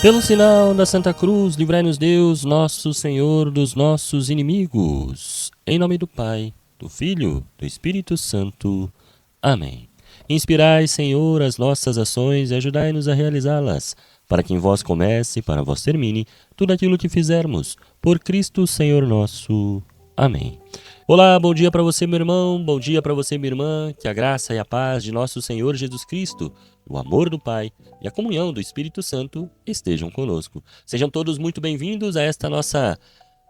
Pelo sinal da Santa Cruz, livrai-nos Deus, nosso Senhor, dos nossos inimigos. Em nome do Pai, do Filho, do Espírito Santo. Amém. Inspirai, Senhor, as nossas ações e ajudai-nos a realizá-las, para que em vós comece e para vós termine tudo aquilo que fizermos. Por Cristo, Senhor nosso. Amém. Olá, bom dia para você, meu irmão, bom dia para você, minha irmã, que a graça e a paz de nosso Senhor Jesus Cristo, o amor do Pai e a comunhão do Espírito Santo estejam conosco. Sejam todos muito bem-vindos a esta nossa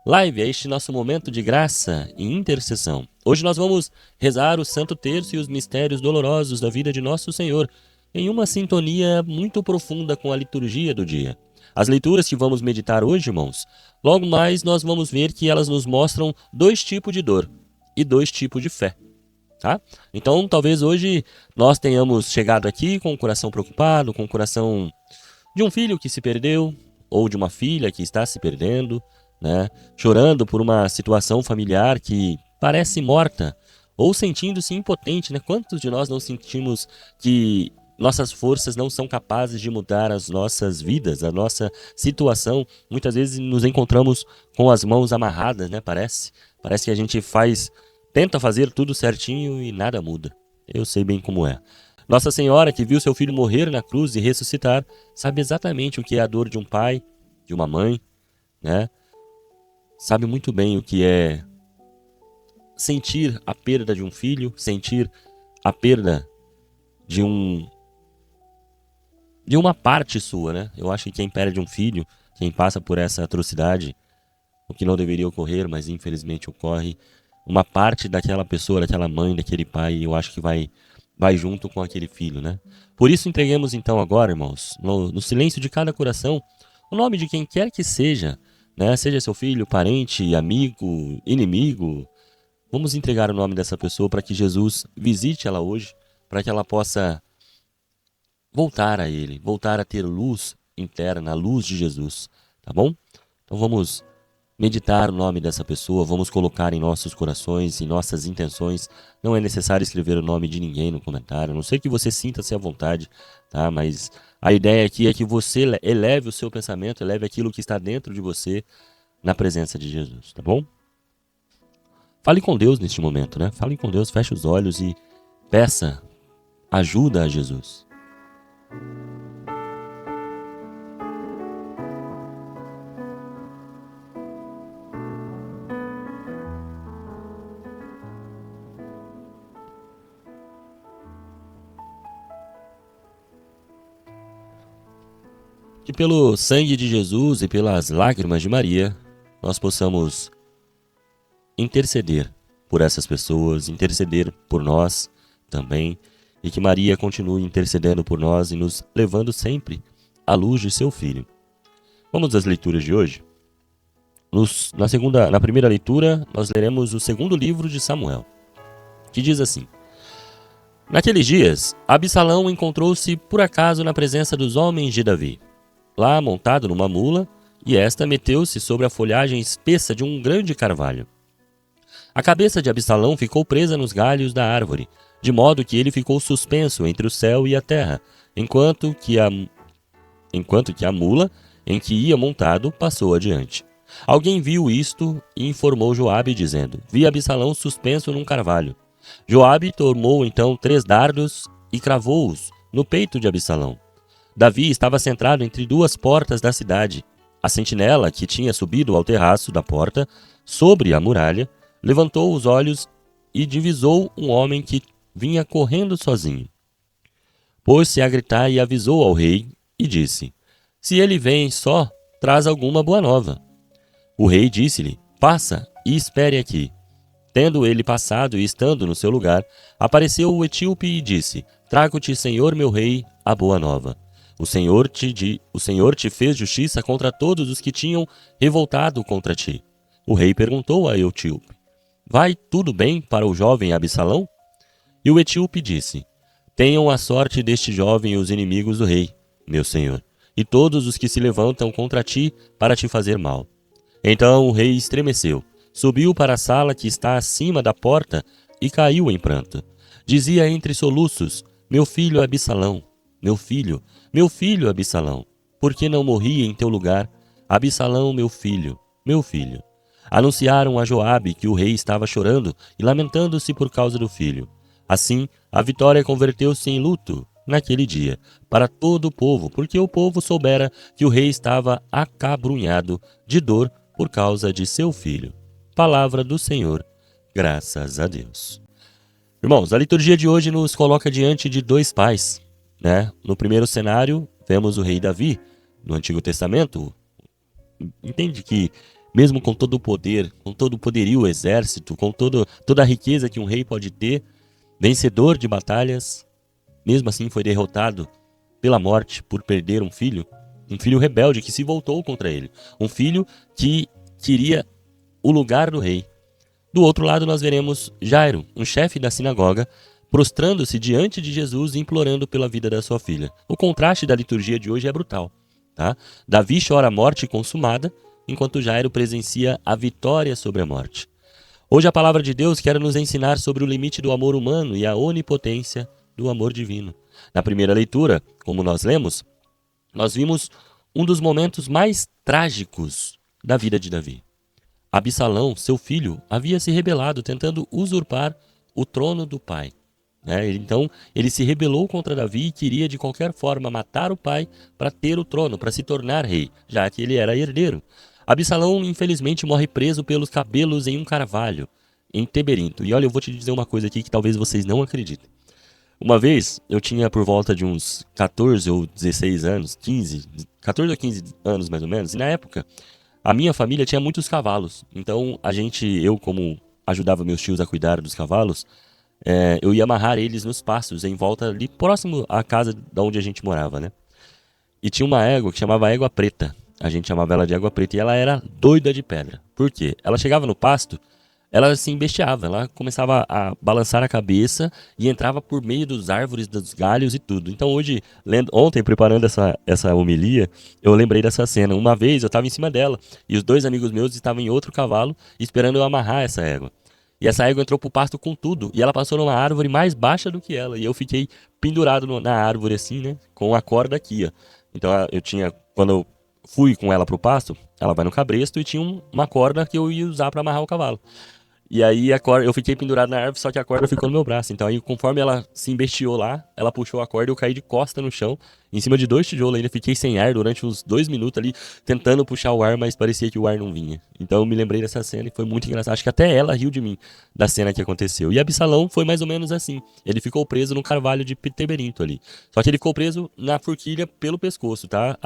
live, a este nosso momento de graça e intercessão. Hoje nós vamos rezar o Santo Terço e os mistérios dolorosos da vida de nosso Senhor, em uma sintonia muito profunda com a liturgia do dia. As leituras que vamos meditar hoje, irmãos, logo mais nós vamos ver que elas nos mostram dois tipos de dor e dois tipos de fé. Tá? Então, talvez hoje nós tenhamos chegado aqui com o coração preocupado, com o coração de um filho que se perdeu, ou de uma filha que está se perdendo, né? Chorando por uma situação familiar que parece morta, ou sentindo-se impotente, né? Quantos de nós não sentimos que nossas forças não são capazes de mudar as nossas vidas, a nossa situação? Muitas vezes nos encontramos com as mãos amarradas, né? Parece que a gente tenta fazer tudo certinho e nada muda. Eu sei bem como é. Nossa Senhora, que viu seu filho morrer na cruz e ressuscitar, sabe exatamente o que é a dor de um pai, de uma mãe, né? Sabe muito bem o que é sentir a perda de um filho, sentir a perda de uma parte sua, né? Eu acho que quem perde um filho, quem passa por essa atrocidade, o que não deveria ocorrer, mas infelizmente ocorre, uma parte daquela pessoa, daquela mãe, daquele pai, eu acho que vai junto com aquele filho, né? Por isso entreguemos então agora, irmãos, no silêncio de cada coração, o nome de quem quer que seja, né? Seja seu filho, parente, amigo, inimigo. Vamos entregar o nome dessa pessoa para que Jesus visite ela hoje, para que ela possa voltar a Ele, voltar a ter luz interna, a luz de Jesus, tá bom? Então vamos meditar o nome dessa pessoa, vamos colocar em nossos corações, em nossas intenções. Não é necessário escrever o nome de ninguém no comentário, a não ser que você sinta-se à vontade, tá? Mas a ideia aqui é que você eleve o seu pensamento, eleve aquilo que está dentro de você na presença de Jesus, tá bom? Fale com Deus neste momento, né? Fale com Deus, feche os olhos e peça ajuda a Jesus. Que pelo sangue de Jesus e pelas lágrimas de Maria, nós possamos interceder por essas pessoas, interceder por nós também, e que Maria continue intercedendo por nós e nos levando sempre à luz de seu Filho. Vamos às leituras de hoje? Na primeira leitura, nós leremos o segundo livro de Samuel, que diz assim: Naqueles dias, Absalão encontrou-se por acaso na presença dos homens de Davi, lá montado numa mula, e esta meteu-se sobre a folhagem espessa de um grande carvalho. A cabeça de Absalão ficou presa nos galhos da árvore, de modo que ele ficou suspenso entre o céu e a terra, enquanto que a mula em que ia montado passou adiante. Alguém viu isto e informou Joabe, dizendo: Vi Absalão suspenso num carvalho. Joabe tomou então 3 dardos e cravou-os no peito de Absalão. Davi estava centrado entre 2 portas da cidade. A sentinela, que tinha subido ao terraço da porta, sobre a muralha, levantou os olhos e divisou um homem que vinha correndo sozinho. Pôs-se a gritar e avisou ao rei e disse: Se ele vem só, traz alguma boa nova. O rei disse-lhe: Passa e espere aqui. Tendo ele passado e estando no seu lugar, apareceu o etíope e disse: Trago-te, senhor meu rei, a boa nova. O Senhor te fez justiça contra todos os que tinham revoltado contra ti. O rei perguntou a etíope: Vai tudo bem para o jovem Absalão? E o etíope disse: Tenham a sorte deste jovem os inimigos do rei, meu senhor, e todos os que se levantam contra ti para te fazer mal. Então o rei estremeceu, subiu para a sala que está acima da porta e caiu em pranto. Dizia entre soluços: Meu filho Absalão, meu filho Absalão. Por que não morri em teu lugar? Absalão, meu filho, meu filho. Anunciaram a Joabe que o rei estava chorando e lamentando-se por causa do filho. Assim, a vitória converteu-se em luto naquele dia para todo o povo, porque o povo soubera que o rei estava acabrunhado de dor por causa de seu filho. Palavra do Senhor, graças a Deus. Irmãos, a liturgia de hoje nos coloca diante de dois pais, né? No primeiro cenário, vemos o rei Davi, no Antigo Testamento. Entende que, mesmo com todo o poder, com todo o poderio, o exército, com toda a riqueza que um rei pode ter, vencedor de batalhas, mesmo assim foi derrotado pela morte por perder um filho rebelde que se voltou contra ele, um filho que queria o lugar do rei. Do outro lado nós veremos Jairo, um chefe da sinagoga, prostrando-se diante de Jesus e implorando pela vida da sua filha. O contraste da liturgia de hoje é brutal. Tá? Davi chora a morte consumada, enquanto Jairo presencia a vitória sobre a morte. Hoje a palavra de Deus quer nos ensinar sobre o limite do amor humano e a onipotência do amor divino. Na primeira leitura, como nós lemos, nós vimos um dos momentos mais trágicos da vida de Davi. Absalão, seu filho, havia se rebelado, tentando usurpar o trono do pai. Então, ele se rebelou contra Davi e queria de qualquer forma matar o pai para ter o trono, para se tornar rei, já que ele era herdeiro. Absalão, infelizmente, morre preso pelos cabelos em um carvalho, em Teberinto. E olha, eu vou te dizer uma coisa aqui que talvez vocês não acreditem. Uma vez, eu tinha por volta de uns 14 ou 16 anos, 14 ou 15 anos mais ou menos, e na época, a minha família tinha muitos cavalos. Então, eu como ajudava meus tios a cuidar dos cavalos, eu ia amarrar eles nos pastos, em volta ali, próximo à casa da onde a gente morava, né? E tinha uma égua que chamava égua preta. A gente chamava ela de égua preta e ela era doida de pedra. Por quê? Ela chegava no pasto, ela se embestiava, ela começava a balançar a cabeça e entrava por meio dos árvores, dos galhos e tudo. Então hoje, ontem preparando essa homilia, eu lembrei dessa cena. Uma vez eu estava em cima dela e os dois amigos meus estavam em outro cavalo esperando eu amarrar essa égua. E essa égua entrou pro pasto com tudo. E ela passou numa árvore mais baixa do que ela. E eu fiquei pendurado na árvore assim, né? Com a corda aqui, ó. Então quando eu fui com ela pro pasto, ela vai no cabresto e tinha uma corda que eu ia usar para amarrar o cavalo. E aí eu fiquei pendurado na árvore, só que a corda ficou no meu braço. Então aí, conforme ela se embestiou lá, ela puxou a corda e eu caí de costa no chão, em cima de 2 tijolos ainda. Fiquei sem ar durante uns 2 minutos ali, tentando puxar o ar, mas parecia que o ar não vinha. Então eu me lembrei dessa cena e foi muito engraçado. Acho que até ela riu de mim, da cena que aconteceu. E Absalão foi mais ou menos assim. Ele ficou preso no carvalho de Teberinto ali. Só que ele ficou preso na forquilha pelo pescoço, tá?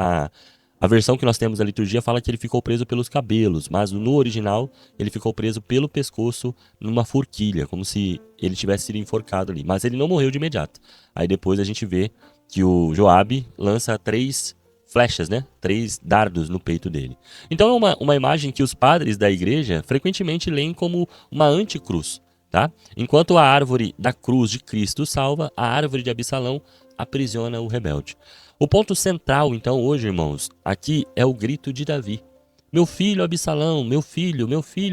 A versão que nós temos da liturgia fala que ele ficou preso pelos cabelos, mas no original ele ficou preso pelo pescoço numa forquilha, como se ele tivesse sido enforcado ali. Mas ele não morreu de imediato. Aí depois a gente vê que o Joabe lança 3 flechas, né? 3 dardos no peito dele. Então é uma imagem que os padres da igreja frequentemente leem como uma anticruz, tá? Enquanto a árvore da cruz de Cristo salva, a árvore de Absalão aprisiona o rebelde. O ponto central, então, hoje, irmãos, aqui é o grito de Davi. Meu filho Absalão, meu filho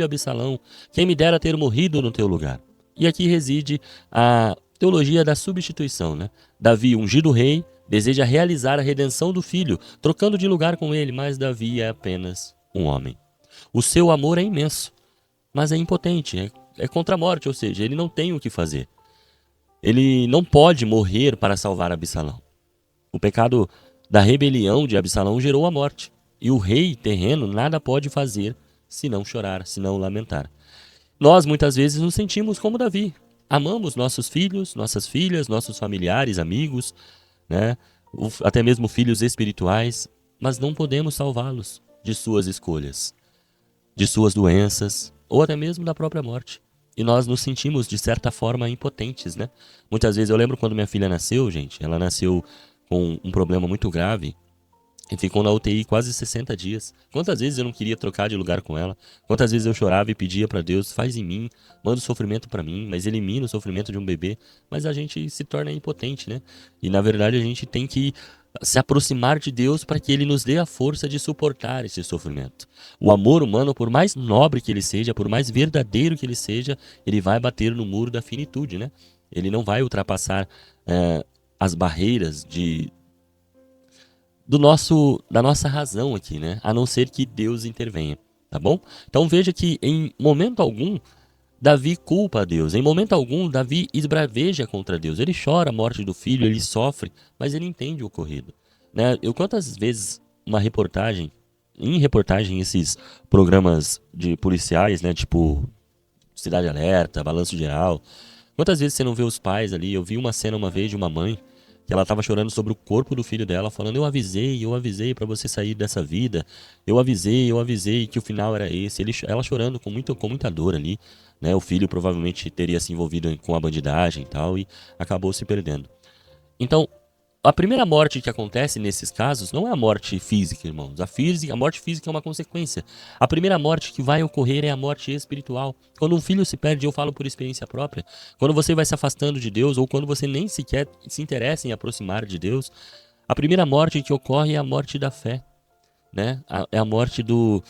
Absalão, quem me dera ter morrido no teu lugar. E aqui reside a teologia da substituição, né? Davi, ungido rei, deseja realizar a redenção do filho, trocando de lugar com ele, mas Davi é apenas um homem. O seu amor é imenso, mas é impotente, é contra a morte, ou seja, ele não tem o que fazer. Ele não pode morrer para salvar Absalão. O pecado da rebelião de Absalão gerou a morte. E o rei terreno nada pode fazer senão chorar, senão lamentar. Nós muitas vezes nos sentimos como Davi. Amamos nossos filhos, nossas filhas, nossos familiares, amigos, né? Até mesmo filhos espirituais, mas não podemos salvá-los de suas escolhas, de suas doenças ou até mesmo da própria morte. E nós nos sentimos, de certa forma, impotentes, né? Muitas vezes eu lembro quando minha filha nasceu, gente, ela nasceu com um problema muito grave e ficou na UTI quase 60 dias. Quantas vezes eu não queria trocar de lugar com ela? Quantas vezes eu chorava e pedia para Deus, faz em mim, manda o sofrimento para mim, mas elimina o sofrimento de um bebê. Mas a gente se torna impotente, né? E na verdade a gente tem que se aproximar de Deus para que Ele nos dê a força de suportar esse sofrimento. O amor humano, por mais nobre que ele seja, por mais verdadeiro que ele seja, ele vai bater no muro da finitude, né? Ele não vai ultrapassar as barreiras da nossa razão aqui, né? A não ser que Deus intervenha, tá bom? Então veja que em momento algum Davi culpa a Deus. Em momento algum, Davi esbraveja contra Deus. Ele chora a morte do filho, ele sofre, mas ele entende o ocorrido. Né? Eu quantas vezes uma reportagem, em reportagem, esses programas de policiais, né, tipo Cidade Alerta, Balanço Geral, quantas vezes você não vê os pais ali? Eu vi uma cena uma vez de uma mãe que ela estava chorando sobre o corpo do filho dela, falando: eu avisei para você sair dessa vida. Eu avisei que o final era esse. Ela chorando com muita dor ali, né? O filho provavelmente teria se envolvido com a bandidagem e tal e acabou se perdendo. Então, a primeira morte que acontece nesses casos não é a morte física, irmãos. A morte física é uma consequência. A primeira morte que vai ocorrer é a morte espiritual. Quando um filho se perde, eu falo por experiência própria, quando você vai se afastando de Deus ou quando você nem sequer se interessa em aproximar de Deus, a primeira morte que ocorre é a morte da fé, né? É a morte do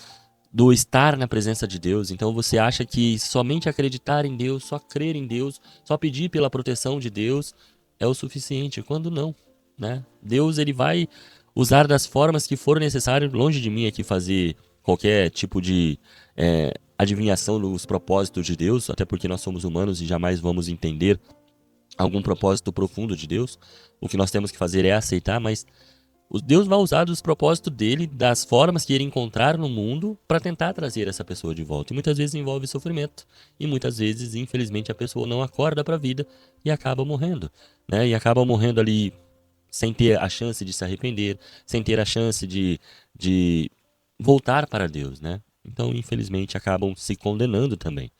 estar na presença de Deus. Então você acha que somente acreditar em Deus, só crer em Deus, só pedir pela proteção de Deus é o suficiente, quando não, né? Deus ele vai usar das formas que for necessário. Longe de mim aqui fazer qualquer tipo de adivinhação dos propósitos de Deus, até porque nós somos humanos e jamais vamos entender algum propósito profundo de Deus. O que nós temos que fazer é aceitar, mas Deus vai usar dos propósitos dele, das formas que ele encontrar no mundo, para tentar trazer essa pessoa de volta. E muitas vezes envolve sofrimento. E muitas vezes, infelizmente, a pessoa não acorda para a vida e acaba morrendo, né? E acaba morrendo ali sem ter a chance de se arrepender, sem ter a chance de voltar para Deus, né? Então, infelizmente, acabam se condenando também.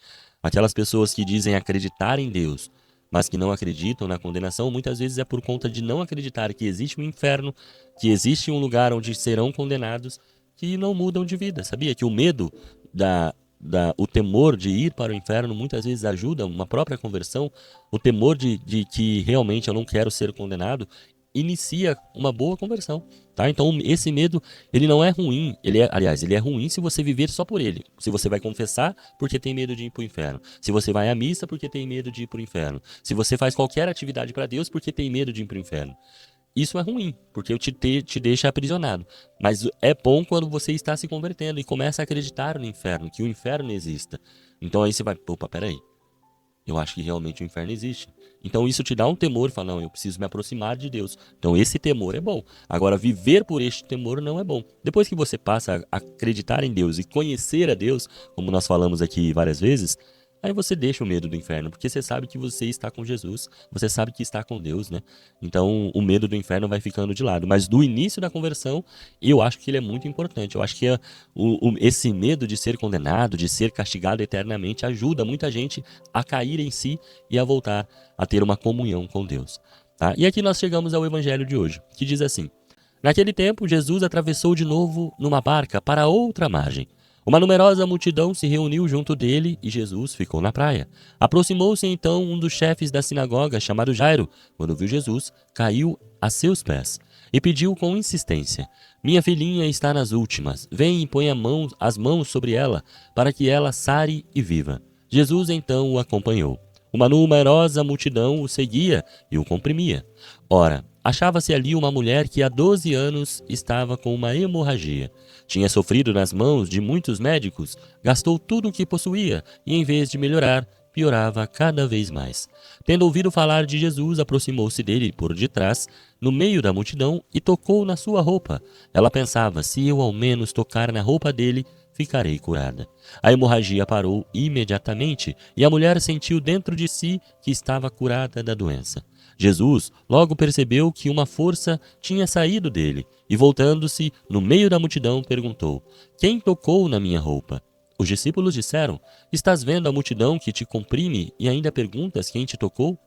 Aquelas pessoas que dizem acreditar em Deus, mas que não acreditam na condenação, muitas vezes é por conta de não acreditar que existe um inferno, que existe um lugar onde serão condenados, que não mudam de vida. Sabia que o medo, o temor de ir para o inferno muitas vezes ajuda uma própria conversão? O temor de que realmente eu não quero ser condenado inicia uma boa conversão, tá? Então esse medo, ele não é ruim, aliás, ele é ruim se você viver só por ele. Se você vai confessar porque tem medo de ir para o inferno, se você vai à missa porque tem medo de ir para o inferno, se você faz qualquer atividade para Deus porque tem medo de ir para o inferno. Isso é ruim, porque te deixa aprisionado. Mas é bom quando você está se convertendo e começa a acreditar no inferno, que o inferno exista. Então aí você vai, opa, peraí, eu acho que realmente o inferno existe. Então isso te dá um temor, fala, não, eu preciso me aproximar de Deus. Então esse temor é bom. Agora, viver por este temor não é bom. Depois que você passa a acreditar em Deus e conhecer a Deus, como nós falamos aqui várias vezes, aí você deixa o medo do inferno, porque você sabe que você está com Jesus, você sabe que está com Deus, né? Então o medo do inferno vai ficando de lado. Mas do início da conversão, eu acho que ele é muito importante. Eu acho que esse medo de ser condenado, de ser castigado eternamente, ajuda muita gente a cair em si e a voltar a ter uma comunhão com Deus. Tá? E aqui nós chegamos ao evangelho de hoje, que diz assim: naquele tempo, Jesus atravessou de novo numa barca para outra margem. Uma numerosa multidão se reuniu junto dele e Jesus ficou na praia. Aproximou-se então um dos chefes da sinagoga, chamado Jairo. Quando viu Jesus, caiu a seus pés e pediu com insistência: minha filhinha está nas últimas. Vem e põe as mãos sobre ela, para que ela sare e viva. Jesus então o acompanhou. Uma numerosa multidão o seguia e o comprimia. Ora, achava-se ali uma mulher que há 12 anos estava com uma hemorragia. Tinha sofrido nas mãos de muitos médicos, gastou tudo o que possuía e, em vez de melhorar, piorava cada vez mais. Tendo ouvido falar de Jesus, aproximou-se dele por detrás, no meio da multidão, e tocou na sua roupa. Ela pensava: se eu ao menos tocar na roupa dele, ficarei curada. A hemorragia parou imediatamente e a mulher sentiu dentro de si que estava curada da doença. Jesus logo percebeu que uma força tinha saído dele e, voltando-se no meio da multidão, perguntou: quem tocou na minha roupa? Os discípulos disseram: estás vendo a multidão que te comprime e ainda perguntas quem te tocou?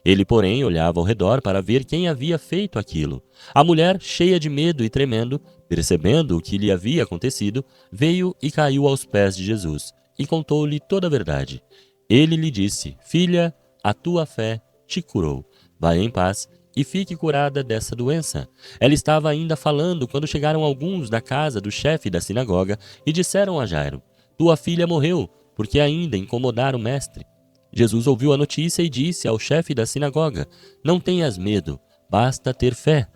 Ele, porém, olhava ao redor para ver quem havia feito aquilo. A mulher, cheia de medo e tremendo, percebendo o que lhe havia acontecido, veio e caiu aos pés de Jesus e contou-lhe toda a verdade. Ele lhe disse: filha, a tua fé te curou. Vai em paz e fique curada dessa doença. Ela estava ainda falando quando chegaram alguns da casa do chefe da sinagoga e disseram a Jairo: tua filha morreu, porque ainda incomodaram o mestre. Jesus ouviu a notícia e disse ao chefe da sinagoga: não tenhas medo, basta ter fé.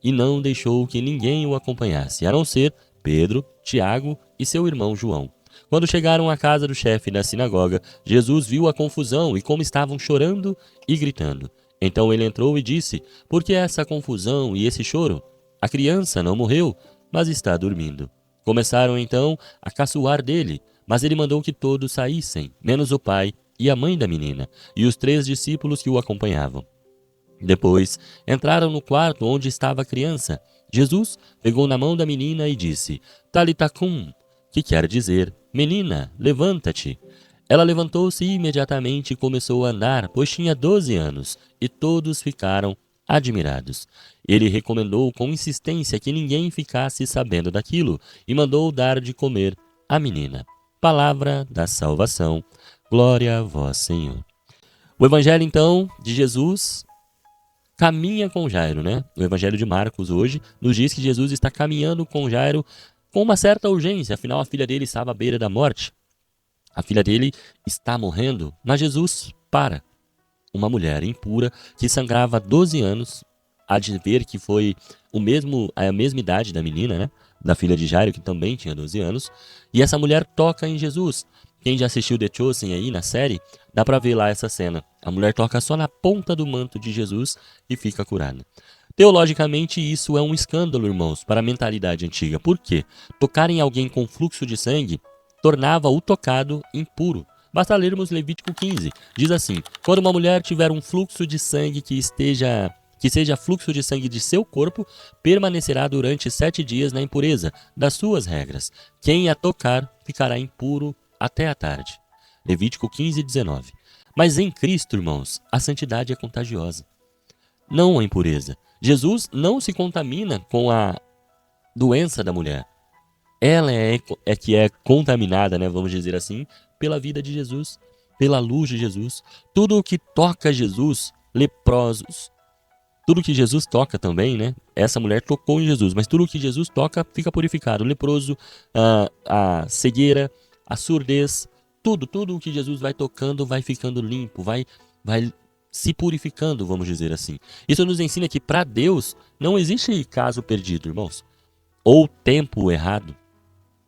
e não deixou que ninguém o acompanhasse, a não ser Pedro, Tiago e seu irmão João. Quando chegaram à casa do chefe da sinagoga, Jesus viu a confusão e como estavam chorando e gritando. Então ele entrou e disse: Por que essa confusão e esse choro? A criança não morreu, mas está dormindo. Começaram então a caçoar dele, mas ele mandou que todos saíssem, menos o pai e a mãe da menina, e os 3 discípulos que o acompanhavam. Depois entraram no quarto onde estava a criança. Jesus pegou na mão da menina e disse: Talita cum, que quer dizer: Menina, levanta-te. Ela levantou-se imediatamente e começou a andar, pois tinha 12 anos, e todos ficaram admirados. Ele recomendou com insistência que ninguém ficasse sabendo daquilo e mandou dar de comer à menina. Palavra da salvação. Glória a vós, Senhor. O evangelho, então, de Jesus caminha com Jairo, né? O evangelho de Marcos hoje nos diz que Jesus está caminhando com Jairo com uma certa urgência, afinal a filha dele estava à beira da morte. A filha dele está morrendo, mas Jesus para. Uma mulher impura que sangrava há 12 anos, há de ver que foi a mesma idade da menina, né? Da filha de Jairo, que também tinha 12 anos, e essa mulher toca em Jesus. Quem já assistiu The Chosen aí na série, dá pra ver lá essa cena. A mulher toca só na ponta do manto de Jesus e fica curada. Teologicamente, isso é um escândalo, irmãos, para a mentalidade antiga. Por quê? Tocar em alguém com fluxo de sangue tornava o tocado impuro. Basta lermos Levítico 15. Diz assim: quando uma mulher tiver um fluxo de sangue que seja fluxo de sangue de seu corpo, permanecerá durante 7 dias na impureza das suas regras. Quem a tocar ficará impuro até a tarde. Levítico 15, 19. Mas em Cristo, irmãos, a santidade é contagiosa, não a impureza. Jesus não se contamina com a doença da mulher. Ela é que é contaminada, né, vamos dizer assim, pela vida de Jesus, pela luz de Jesus. Tudo o que toca Jesus, leprosos, tudo que Jesus toca também, né? Essa mulher tocou em Jesus, mas tudo que Jesus toca fica purificado. O leproso, a cegueira, a surdez, tudo o que Jesus vai tocando vai ficando limpo, vai se purificando, vamos dizer assim. Isso nos ensina que para Deus não existe caso perdido, irmãos, ou tempo errado,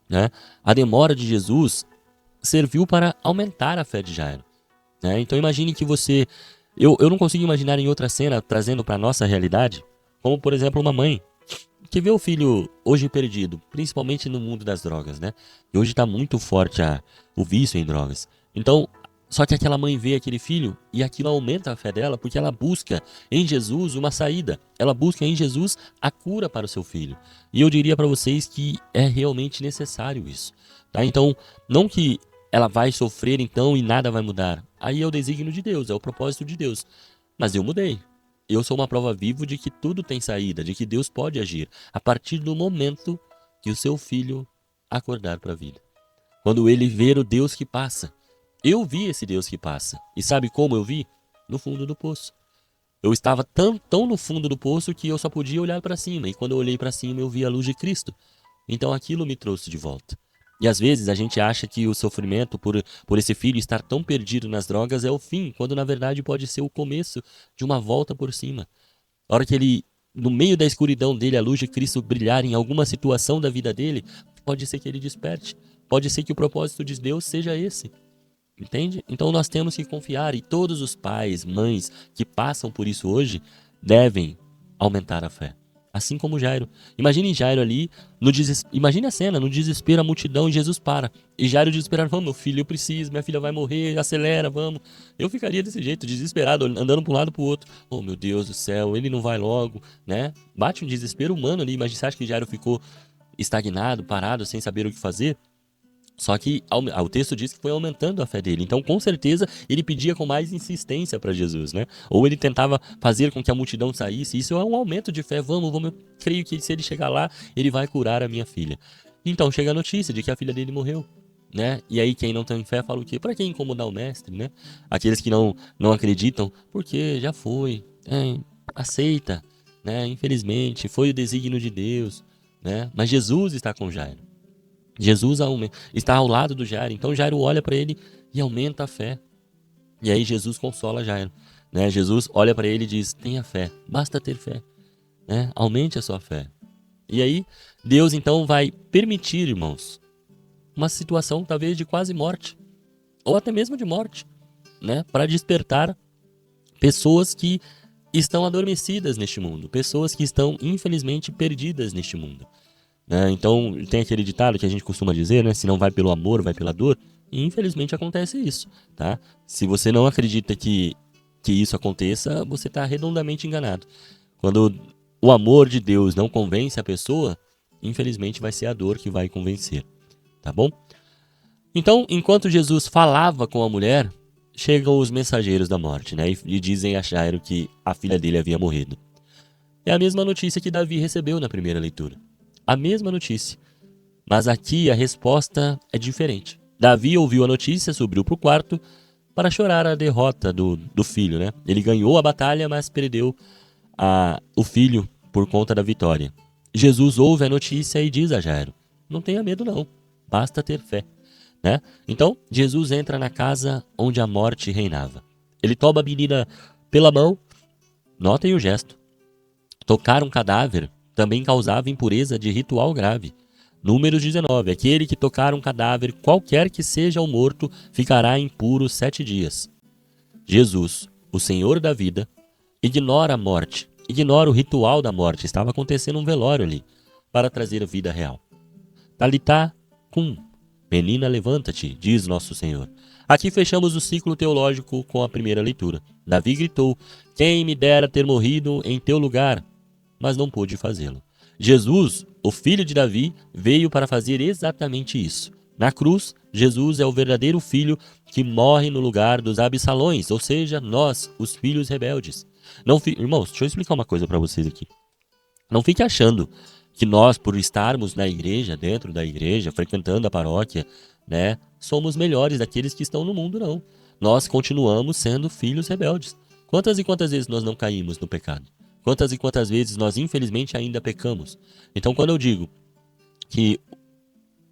né? A demora de Jesus serviu para aumentar a fé de Jairo, né? Então imagine que eu não consigo imaginar em outra cena, trazendo para a nossa realidade, como por exemplo uma mãe que vê o filho hoje perdido, principalmente no mundo das drogas, né? E hoje está muito forte o vício em drogas. Então, só que aquela mãe vê aquele filho e aquilo aumenta a fé dela, porque ela busca em Jesus uma saída. Ela busca em Jesus a cura para o seu filho. E eu diria para vocês que é realmente necessário isso, tá? Então, não que ela vai sofrer então e nada vai mudar. Aí é o desígnio de Deus, é o propósito de Deus. Mas eu mudei. Eu sou uma prova viva de que tudo tem saída, de que Deus pode agir a partir do momento que o seu filho acordar para a vida. Quando ele ver o Deus que passa. Eu vi esse Deus que passa. E sabe como eu vi? No fundo do poço. Eu estava tão no fundo do poço que eu só podia olhar para cima. E quando eu olhei para cima, eu vi a luz de Cristo. Então aquilo me trouxe de volta. E às vezes a gente acha que o sofrimento por esse filho estar tão perdido nas drogas é o fim, quando na verdade pode ser o começo de uma volta por cima. A hora que ele, no meio da escuridão dele, a luz de Cristo brilhar em alguma situação da vida dele, pode ser que ele desperte. Pode ser que o propósito de Deus seja esse. Entende? Então nós temos que confiar, e todos os pais, mães que passam por isso hoje devem aumentar a fé. Assim como Jairo. Imagine Jairo ali, imagine a cena, no desespero, a multidão, e Jesus para. E Jairo desesperado: vamos, meu filho, eu preciso, minha filha vai morrer, acelera, vamos. Eu ficaria desse jeito, desesperado, andando para um lado para o outro. Oh, meu Deus do céu, ele não vai logo, né? Bate um desespero humano ali. Imagina, você acha que Jairo ficou estagnado, parado, sem saber o que fazer? Só que o texto diz que foi aumentando a fé dele. Então, com certeza, ele pedia com mais insistência para Jesus, né? Ou ele tentava fazer com que a multidão saísse. Isso é um aumento de fé. Vamos, eu creio que se ele chegar lá, ele vai curar a minha filha. Então, chega a notícia de que a filha dele morreu, né? E aí, quem não tem fé fala o quê? Para que incomodar o mestre, né? Aqueles que não acreditam, porque já foi, aceita, né? Infelizmente, foi o desígnio de Deus, né? Mas Jesus está com Jairo. Jesus está ao lado do Jairo. Então Jairo olha para ele e aumenta a fé. E aí Jesus consola Jairo, né? Jesus olha para ele e diz: tenha fé, basta ter fé. né? Aumente a sua fé. E aí, Deus então vai permitir, irmãos, uma situação talvez de quase morte, ou até mesmo de morte, né? Para despertar pessoas que estão adormecidas neste mundo, pessoas que estão infelizmente perdidas neste mundo, né? Então tem aquele ditado que a gente costuma dizer, né? Se não vai pelo amor, vai pela dor. E infelizmente acontece isso, tá? Se você não acredita que isso aconteça, você está redondamente enganado. Quando o amor de Deus não convence a pessoa, infelizmente vai ser a dor que vai convencer, tá bom? Então, enquanto Jesus falava com a mulher, chegam os mensageiros da morte, né? E dizem a Jairo que a filha dele havia morrido. É a mesma notícia que Davi recebeu na primeira leitura. A mesma notícia. Mas aqui a resposta é diferente. Davi ouviu a notícia, subiu para o quarto para chorar a derrota do filho, né? Ele ganhou a batalha, mas perdeu o filho por conta da vitória. Jesus ouve a notícia e diz a Jairo: não tenha medo não, basta ter fé, né? Então, Jesus entra na casa onde a morte reinava. Ele toma a menina pela mão, notem o gesto. Tocar um cadáver também causava impureza de ritual grave. Números 19. Aquele que tocar um cadáver, qualquer que seja o morto, ficará impuro 7 dias. Jesus, o Senhor da vida, ignora a morte, ignora o ritual da morte. Estava acontecendo um velório ali, para trazer a vida real. Talitá cum, menina, levanta-te, diz nosso Senhor. Aqui fechamos o ciclo teológico com a primeira leitura. Davi gritou: quem me dera ter morrido em teu lugar, mas não pôde fazê-lo. Jesus, o filho de Davi, veio para fazer exatamente isso. Na cruz, Jesus é o verdadeiro filho que morre no lugar dos Absalões, ou seja, nós, os filhos rebeldes. Irmãos, deixa eu explicar uma coisa para vocês aqui. Não fique achando que nós, por estarmos na igreja, dentro da igreja, frequentando a paróquia, né, somos melhores daqueles que estão no mundo, não. Nós continuamos sendo filhos rebeldes. Quantas e quantas vezes nós não caímos no pecado? Quantas e quantas vezes nós, infelizmente, ainda pecamos? Então, quando eu digo que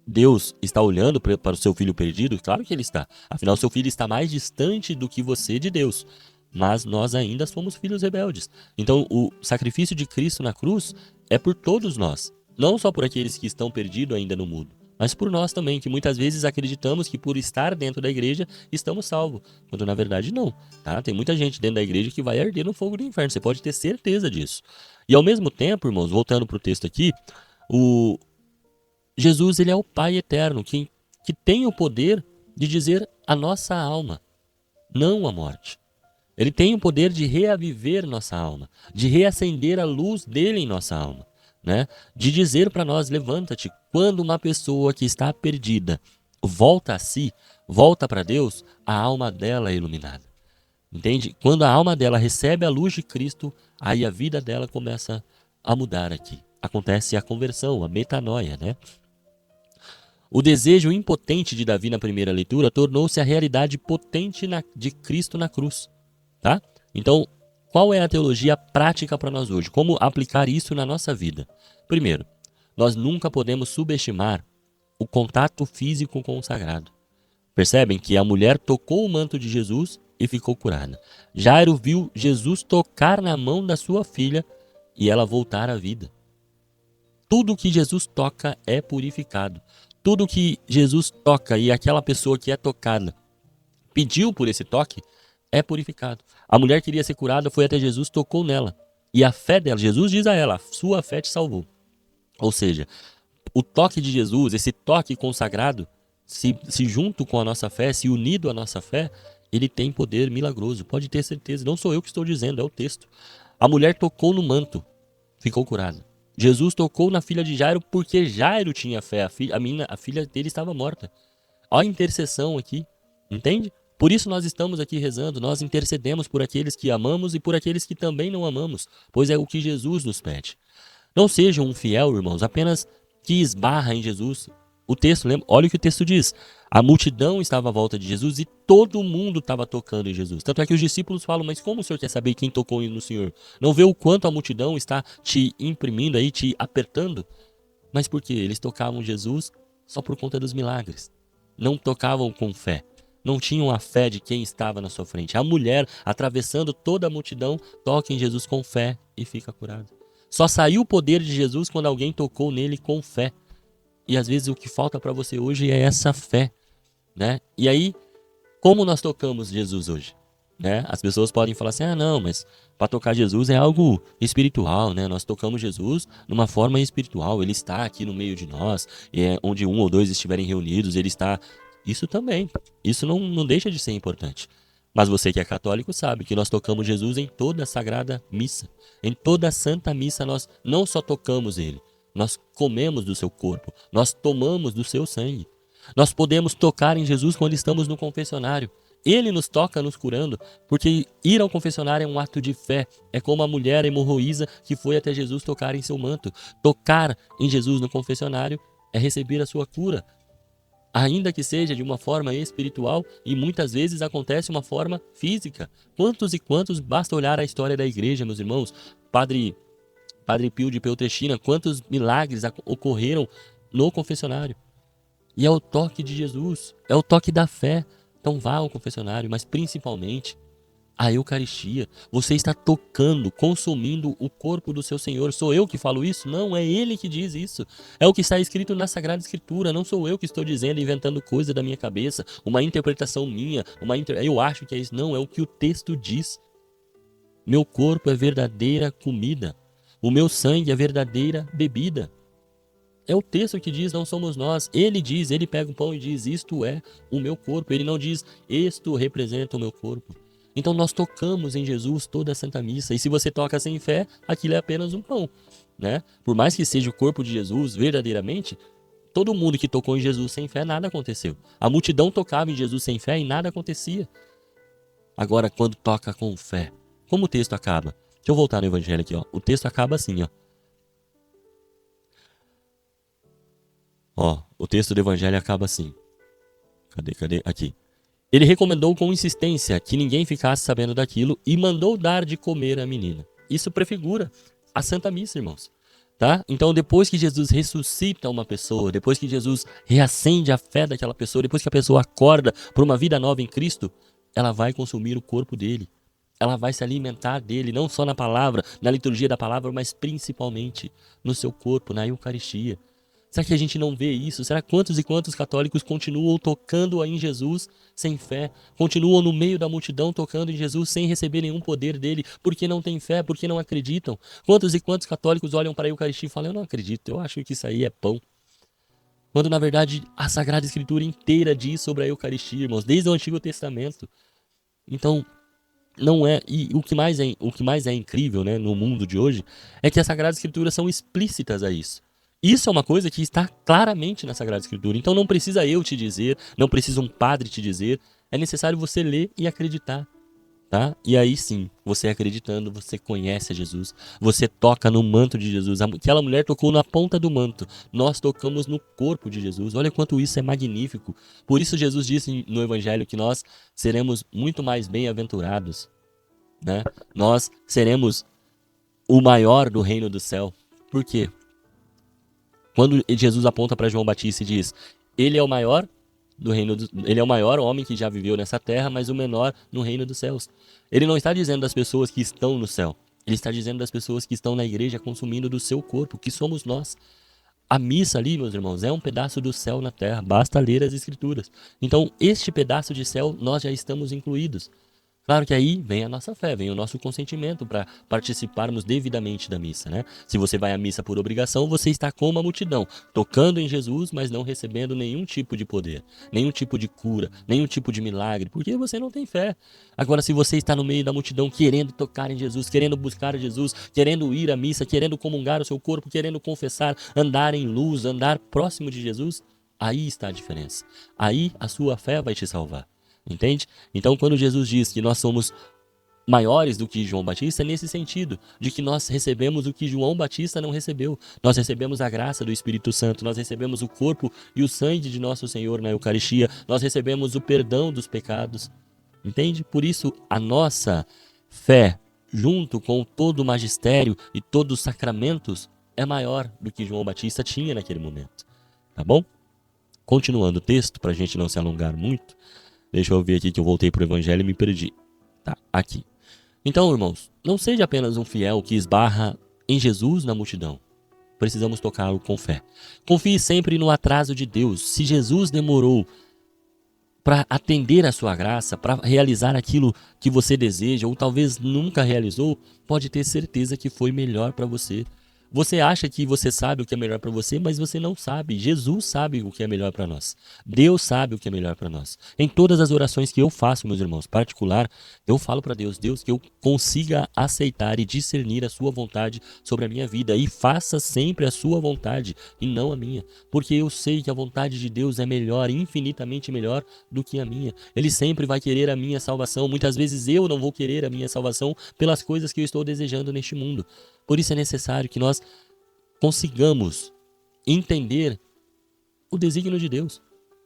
Deus está olhando para o seu filho perdido, claro que ele está. Afinal, seu filho está mais distante do que você de Deus. Mas nós ainda somos filhos rebeldes. Então, o sacrifício de Cristo na cruz é por todos nós. Não só por aqueles que estão perdidos ainda no mundo, mas por nós também, que muitas vezes acreditamos que por estar dentro da igreja estamos salvos. Quando na verdade não. Tá? Tem muita gente dentro da igreja que vai arder no fogo do inferno. Você pode ter certeza disso. E ao mesmo tempo, irmãos, voltando para o texto aqui, o Jesus, ele é o Pai eterno, que tem o poder de dizer a nossa alma, não a morte. Ele tem o poder de reaviver nossa alma, de reacender a luz dele em nossa alma, né? De dizer para nós: levanta-te. Quando uma pessoa que está perdida volta a si, volta para Deus, a alma dela é iluminada. Entende? Quando a alma dela recebe a luz de Cristo, aí a vida dela começa a mudar aqui. Acontece a conversão, a metanoia, né? O desejo impotente de Davi na primeira leitura tornou-se a realidade potente de Cristo na cruz. Tá? Então, qual é a teologia prática para nós hoje? Como aplicar isso na nossa vida? Primeiro, nós nunca podemos subestimar o contato físico com o sagrado. Percebem que a mulher tocou o manto de Jesus e ficou curada. Jairo viu Jesus tocar na mão da sua filha e ela voltar à vida. Tudo que Jesus toca é purificado. Tudo que Jesus toca e aquela pessoa que é tocada pediu por esse toque, é purificado. A mulher queria ser curada, foi até Jesus, tocou nela. E a fé dela, Jesus diz a ela: sua fé te salvou. Ou seja, o toque de Jesus, esse toque consagrado, se junto com a nossa fé, se unido à nossa fé, ele tem poder milagroso. Pode ter certeza, não sou eu que estou dizendo, é o texto. A mulher tocou no manto, ficou curada. Jesus tocou na filha de Jairo porque Jairo tinha fé. A filha dele estava morta. Olha a intercessão aqui, entende? Por isso nós estamos aqui rezando, nós intercedemos por aqueles que amamos e por aqueles que também não amamos, pois é o que Jesus nos pede. Não seja um fiel, irmãos, apenas que esbarra em Jesus. O texto, lembra? Olha o que o texto diz. A multidão estava à volta de Jesus e todo mundo estava tocando em Jesus. Tanto é que os discípulos falam: mas como o senhor quer saber quem tocou no Senhor? Não vê o quanto a multidão está te imprimindo aí, te apertando? Mas por quê? Eles tocavam Jesus só por conta dos milagres. Não tocavam com fé. Não tinham a fé de quem estava na sua frente. A mulher, atravessando toda a multidão, toca em Jesus com fé e fica curada. Só saiu o poder de Jesus quando alguém tocou nele com fé. E às vezes o que falta para você hoje é essa fé, né? E aí, como nós tocamos Jesus hoje? Né? As pessoas podem falar assim, não, mas para tocar Jesus é algo espiritual, né? Nós tocamos Jesus numa forma espiritual, ele está aqui no meio de nós, onde um ou dois estiverem reunidos, ele está... Isso também, isso não deixa de ser importante. Mas você que é católico sabe que nós tocamos Jesus em toda a Sagrada Missa. Em toda a Santa Missa nós não só tocamos ele, nós comemos do seu corpo, nós tomamos do seu sangue. Nós podemos tocar em Jesus quando estamos no confessionário. Ele nos toca nos curando, porque ir ao confessionário é um ato de fé. É como a mulher hemorroísa que foi até Jesus tocar em seu manto. Tocar em Jesus no confessionário é receber a sua cura. Ainda que seja de uma forma espiritual, e muitas vezes acontece uma forma física. Quantos e quantos, basta olhar a história da igreja, meus irmãos. Padre Pio de Peutrechina, quantos milagres ocorreram no confessionário. E é o toque de Jesus, é o toque da fé. Então vá ao confessionário, mas principalmente a Eucaristia. Você está tocando, consumindo o corpo do seu Senhor. Sou eu que falo isso? Não, é Ele que diz isso. É o que está escrito na Sagrada Escritura. Não sou eu que estou dizendo, inventando coisa da minha cabeça, uma interpretação minha, eu acho que é isso. Não, é o que o texto diz. Meu corpo é verdadeira comida. O meu sangue é verdadeira bebida. É o texto que diz, não somos nós. Ele diz, ele pega o pão e diz, isto é o meu corpo. Ele não diz, isto representa o meu corpo. Então nós tocamos em Jesus toda a Santa Missa. E se você toca sem fé, aquilo é apenas um pão, né? Por mais que seja o corpo de Jesus verdadeiramente, todo mundo que tocou em Jesus sem fé, nada aconteceu. A multidão tocava em Jesus sem fé e nada acontecia. Agora, quando toca com fé, como o texto acaba? Deixa eu voltar no Evangelho aqui, ó. O texto acaba assim, ó. O texto do Evangelho acaba assim. Cadê? Aqui. Ele recomendou com insistência que ninguém ficasse sabendo daquilo e mandou dar de comer à menina. Isso prefigura a Santa Missa, irmãos. Tá? Então, depois que Jesus ressuscita uma pessoa, depois que Jesus reacende a fé daquela pessoa, depois que a pessoa acorda para uma vida nova em Cristo, ela vai consumir o corpo dele. Ela vai se alimentar dele, não só na palavra, na liturgia da palavra, mas principalmente no seu corpo, na Eucaristia. Será que a gente não vê isso? Será que quantos e quantos católicos continuam tocando em Jesus sem fé? Continuam no meio da multidão tocando em Jesus sem receber nenhum poder dele, porque não têm fé, porque não acreditam? Quantos e quantos católicos olham para a Eucaristia e falam, eu não acredito, eu acho que isso aí é pão. Quando na verdade a Sagrada Escritura inteira diz sobre a Eucaristia, irmãos, desde o Antigo Testamento. Então, não é, e o que mais é incrível, né, no mundo de hoje é que as Sagradas Escrituras são explícitas a isso. Isso é uma coisa que está claramente na Sagrada Escritura. Então não precisa eu te dizer, não precisa um padre te dizer, é necessário você ler e acreditar, tá? E aí sim, você acreditando, você conhece a Jesus, você toca no manto de Jesus. Aquela mulher tocou na ponta do manto, nós tocamos no corpo de Jesus. Olha quanto isso é magnífico. Por isso Jesus disse no Evangelho que nós seremos muito mais bem-aventurados, né? Nós seremos o maior do reino do céu. Por quê? Quando Jesus aponta para João Batista e diz, ele é o maior do reino ele é o maior homem que já viveu nessa terra, mas o menor no reino dos céus. Ele não está dizendo das pessoas que estão no céu. Ele está dizendo das pessoas que estão na igreja consumindo do seu corpo, que somos nós. A missa ali, meus irmãos, é um pedaço do céu na terra. Basta ler as Escrituras. Então, este pedaço de céu, nós já estamos incluídos. Claro que aí vem a nossa fé, vem o nosso consentimento para participarmos devidamente da missa, né? Se você vai à missa por obrigação, você está com uma multidão, tocando em Jesus, mas não recebendo nenhum tipo de poder, nenhum tipo de cura, nenhum tipo de milagre, porque você não tem fé. Agora, se você está no meio da multidão querendo tocar em Jesus, querendo buscar Jesus, querendo ir à missa, querendo comungar o seu corpo, querendo confessar, andar em luz, andar próximo de Jesus, aí está a diferença. Aí a sua fé vai te salvar. Entende? Então, quando Jesus diz que nós somos maiores do que João Batista, é nesse sentido, de que nós recebemos o que João Batista não recebeu. Nós recebemos a graça do Espírito Santo, nós recebemos o corpo e o sangue de nosso Senhor na Eucaristia, nós recebemos o perdão dos pecados. Entende? Por isso, a nossa fé, junto com todo o magistério e todos os sacramentos, é maior do que João Batista tinha naquele momento. Tá bom? Continuando o texto, para a gente não se alongar muito, deixa eu ver aqui que eu voltei para o Evangelho e me perdi. Tá, aqui. Então, irmãos, não seja apenas um fiel que esbarra em Jesus na multidão. Precisamos tocá-lo com fé. Confie sempre no atraso de Deus. Se Jesus demorou para atender a sua graça, para realizar aquilo que você deseja, ou talvez nunca realizou, pode ter certeza que foi melhor para você. Você acha que você sabe o que é melhor para você, mas você não sabe. Jesus sabe o que é melhor para nós. Deus sabe o que é melhor para nós. Em todas as orações que eu faço, meus irmãos, particular, eu falo para Deus, Deus, que eu consiga aceitar e discernir a sua vontade sobre a minha vida. E faça sempre a sua vontade e não a minha. Porque eu sei que a vontade de Deus é melhor, infinitamente melhor do que a minha. Ele sempre vai querer a minha salvação. Muitas vezes eu não vou querer a minha salvação pelas coisas que eu estou desejando neste mundo. Por isso é necessário que nós consigamos entender o desígnio de Deus.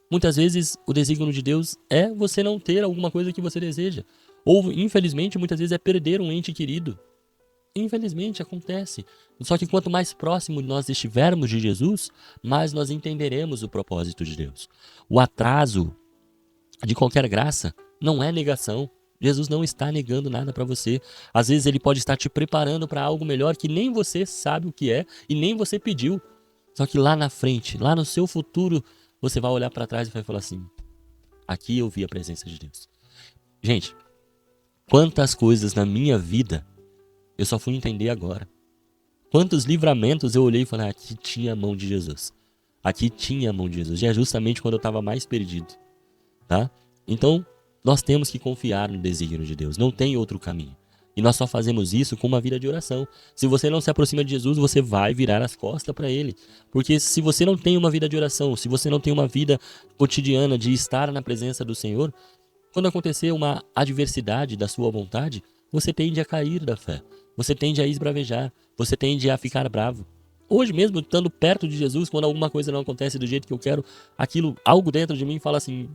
Muitas vezes o desígnio de Deus é você não ter alguma coisa que você deseja. Ou, infelizmente, muitas vezes é perder um ente querido. Infelizmente, acontece. Só que quanto mais próximo nós estivermos de Jesus, mais nós entenderemos o propósito de Deus. O atraso de qualquer graça não é negação. Jesus não está negando nada para você. Às vezes ele pode estar te preparando para algo melhor que nem você sabe o que é e nem você pediu. Só que lá na frente, lá no seu futuro, você vai olhar para trás e vai falar assim: aqui eu vi a presença de Deus. Gente, quantas coisas na minha vida eu só fui entender agora. Quantos livramentos eu olhei e falei: aqui tinha a mão de Jesus. Aqui tinha a mão de Jesus. E é justamente quando eu estava mais perdido. Tá? Então, nós temos que confiar no desígnio de Deus. Não tem outro caminho. E nós só fazemos isso com uma vida de oração. Se você não se aproxima de Jesus, você vai virar as costas para Ele. Porque se você não tem uma vida de oração, se você não tem uma vida cotidiana de estar na presença do Senhor, quando acontecer uma adversidade da sua vontade, você tende a cair da fé. Você tende a esbravejar. Você tende a ficar bravo. Hoje mesmo, estando perto de Jesus, quando alguma coisa não acontece do jeito que eu quero, algo dentro de mim fala assim,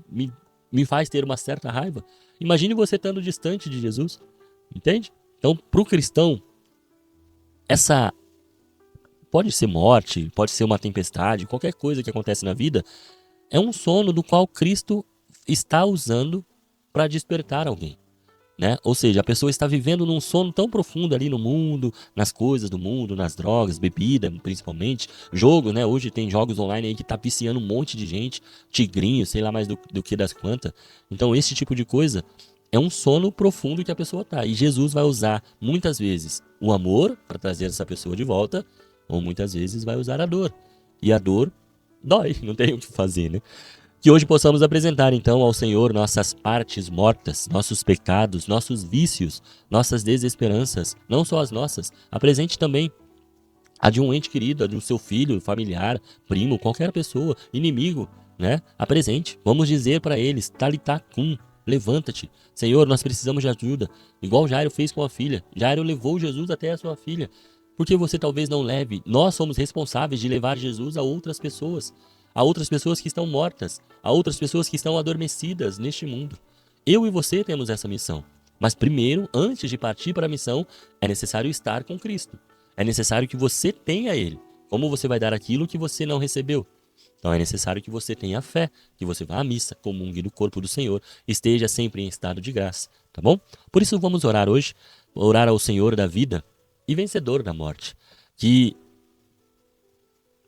me faz ter uma certa raiva. Imagine você estando distante de Jesus, entende? Então, para o cristão, essa pode ser morte, pode ser uma tempestade, qualquer coisa que acontece na vida, é um sono do qual Cristo está usando para despertar alguém. Né? Ou seja, a pessoa está vivendo num sono tão profundo ali no mundo, nas coisas do mundo, nas drogas, bebida principalmente, jogo, né? Hoje tem jogos online aí que tá viciando um monte de gente, tigrinho, sei lá mais do que das quantas. Então esse tipo de coisa é um sono profundo que a pessoa tá. E Jesus vai usar muitas vezes o amor para trazer essa pessoa de volta, ou muitas vezes vai usar a dor. E a dor dói, não tem o que fazer, né? Que hoje possamos apresentar então ao Senhor nossas partes mortas, nossos pecados, nossos vícios, nossas desesperanças, não só as nossas. Apresente também a de um ente querido, a de um seu filho, familiar, primo, qualquer pessoa, inimigo, né? Apresente. Vamos dizer para eles: Talitá cum, levanta-te. Senhor, nós precisamos de ajuda. Igual Jairo fez com a filha. Jairo levou Jesus até a sua filha. Porque você talvez não leve. Nós somos responsáveis de levar Jesus a outras pessoas. A outras pessoas que estão mortas, a outras pessoas que estão adormecidas neste mundo. Eu e você temos essa missão. Mas primeiro, antes de partir para a missão, é necessário estar com Cristo. É necessário que você tenha Ele. Como você vai dar aquilo que você não recebeu? Então é necessário que você tenha fé, que você vá à missa, comungue do corpo do Senhor, esteja sempre em estado de graça, tá bom? Por isso vamos orar hoje, orar ao Senhor da vida e vencedor da morte. Que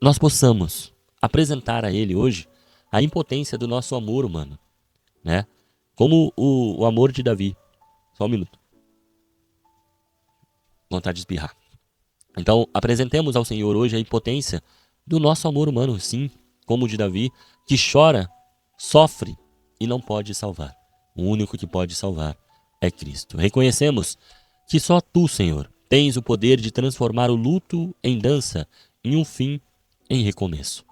nós possamos apresentar a Ele hoje a impotência do nosso amor humano, né? Como o amor de Davi. Só um minuto. Vontade de espirrar. Então, apresentemos ao Senhor hoje a impotência do nosso amor humano, sim, como o de Davi, que chora, sofre e não pode salvar. O único que pode salvar é Cristo. Reconhecemos que só Tu, Senhor, tens o poder de transformar o luto em dança, em um fim em recomeço.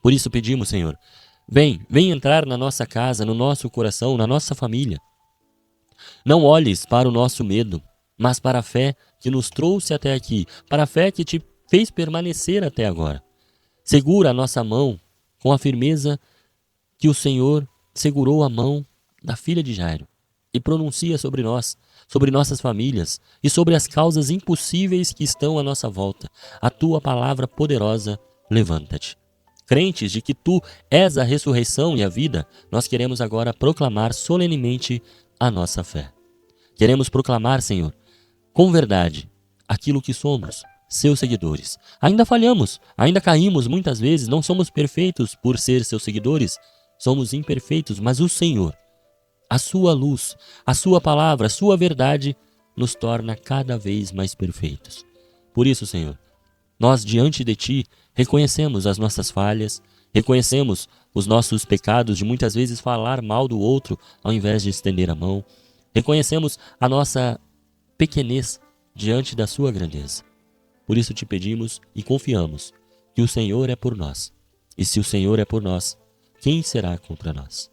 Por isso pedimos, Senhor, vem entrar na nossa casa, no nosso coração, na nossa família. Não olhes para o nosso medo, mas para a fé que nos trouxe até aqui, para a fé que te fez permanecer até agora. Segura a nossa mão com a firmeza que o Senhor segurou a mão da filha de Jairo e pronuncia sobre nós, sobre nossas famílias e sobre as causas impossíveis que estão à nossa volta. A tua palavra poderosa, levanta-te. Crentes de que Tu és a ressurreição e a vida, nós queremos agora proclamar solenemente a nossa fé. Queremos proclamar, Senhor, com verdade, aquilo que somos. seus seguidores. Ainda falhamos, ainda caímos muitas vezes, não somos perfeitos por ser seus seguidores, somos imperfeitos, mas o Senhor, a sua luz, a sua palavra, a sua verdade nos torna cada vez mais perfeitos. Por isso, Senhor, nós diante de Ti reconhecemos as nossas falhas, reconhecemos os nossos pecados de muitas vezes falar mal do outro ao invés de estender a mão, reconhecemos a nossa pequenez diante da Sua grandeza. Por isso te pedimos e confiamos que o Senhor é por nós. E se o Senhor é por nós, quem será contra nós?